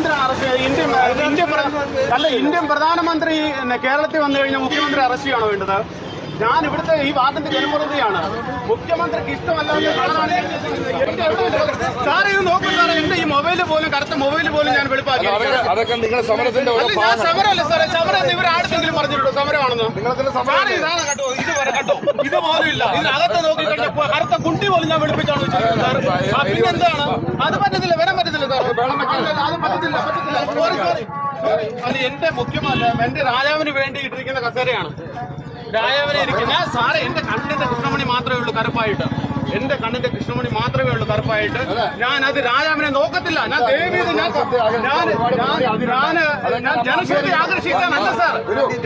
എന്തിനാണ് arrest Indian പ്രധാനമന്ത്രി കേരളത്തിൽ വന്നു കഴിഞ്ഞാൽ മുഖ്യമന്ത്രി അറസ്റ്റ് ചെയ്യണോ വേണ്ടത്? ഞാൻ ഇവിടുത്തെ ഈ വാർഡിന്റെ ജനപ്രതിനിധിയാണ്. മുഖ്യമന്ത്രിക്ക് ഇഷ്ടമല്ലാതെ സാറേ ഇത് നോക്കൂ സാറേ, എന്റെ ഈ മൊബൈല് പോലും കറുത്ത മൊബൈല് പോലും ഞാൻ വെളിപ്പാക്കി. സമരമല്ല സാറേ, സമരം ഇവരാടുത്തെങ്കിലും പറഞ്ഞിട്ടുണ്ടോ സമരമാണെന്ന്? സാറേ ഇതാണ് കേട്ടോ, ഇത് പോലും ഇല്ല. ഇതിനകത്ത് നോക്കി കറുത്ത കുണ്ടി പോലും ഞാൻ വെളുപ്പിച്ചാണ് വെച്ചിരിക്കുന്നത് സാർ. പിന്നെന്താണ്? അത് പറ്റത്തില്ല, വരാൻ പറ്റത്തില്ല സാർ. അത് പറ്റത്തില്ല. അത് എന്റെ മുഖ്യമന്ത്രി എന്റെ രാജാവിന് വേണ്ടി ഇട്ടിരിക്കുന്ന കസേരയാണ്. രാജാവിനെ ഇരിക്കുന്ന സാറേ, എന്റെ കണ്ണിന്റെ കൃഷ്ണമണി മാത്രമേ ഉള്ളൂ കറുപ്പായിട്ട്. എന്റെ കണ്ണിന്റെ കൃഷ്ണമണി മാത്രമേ ഉള്ളൂ കറുപ്പായിട്ട്. ഞാൻ അത് രാജാവിനെ നോക്കത്തില്ല. ഞാൻ ദേവീത് ഞാൻ ജനശ്രദ്ധ ആകർഷിക്കാനല്ല സാർ,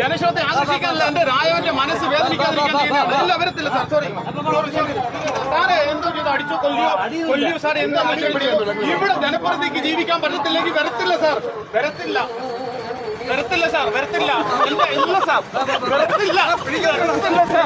ജനശ്രദ്ധ ആകർഷിക്കാനല്ല. എന്റെ രാജാവിന്റെ മനസ്സ് വേദനിക്കാതിരിക്കാൻ ചെയ്യുന്നത്. ഇല്ല, വരത്തില്ല സാർ. സോറി സാറേ, എന്തോ ചെയ്ത് അടിച്ചോ കൊല്ലിയോ സാറേ, എന്താ ഇവിടെ ജനപ്രതിക്ക് ജീവിക്കാൻ പറ്റത്തില്ലെങ്കിൽ വരത്തില്ല സാർ, വരത്തില്ല സാർ, വരത്തില്ല. ഇല്ല സാർ, വരത്തില്ല സാർ.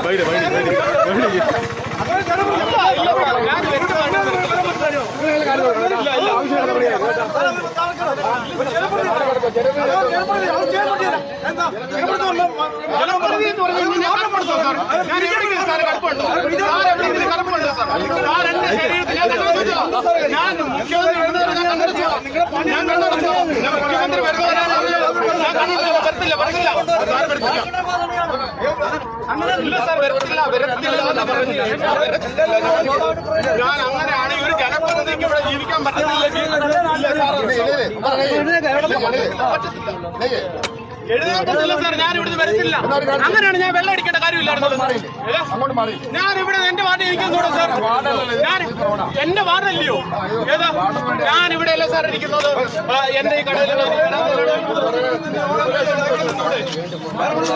ഞാൻ മുഖ്യമന്ത്രി ഞാൻ അങ്ങനെയാണ് ഒരു ജനപ്രതിനിധിക്ക് ഇവിടെ ജീവിക്കാൻ പറ്റത്തില്ലെങ്കിൽ എഴുതാൻ സാർ. ഞാൻ ഇവിടുന്ന് വരത്തില്ല. അങ്ങനെയാണ് ഞാൻ വെള്ളം അടിക്കേണ്ട കാര്യമില്ലായിരുന്നു. ഞാൻ ഇവിടെ എന്റെ വാർഡിൽ ഇരിക്കുന്നൂടെ സാർ? ഞാൻ എന്റെ വാർഡല്ലയോ ഏതാ? ഞാൻ ഇവിടെ അല്ല സാർ ഇരിക്കുന്നത്. എന്റെ ഈ കടയിൽ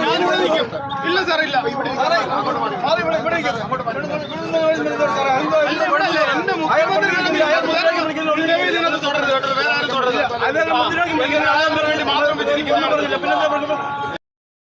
ഞാനിവിടെ നിൽക്കും. ഇല്ല സാർ, ഇല്ല. ഇവിടെ എന്റെ മുഖ്യമന്ത്രി തുടരുത് കേട്ടോ, വേറെ ആരും തുടരുത്. വേണ്ടി മാത്രം വെച്ചിരിക്കുന്നു.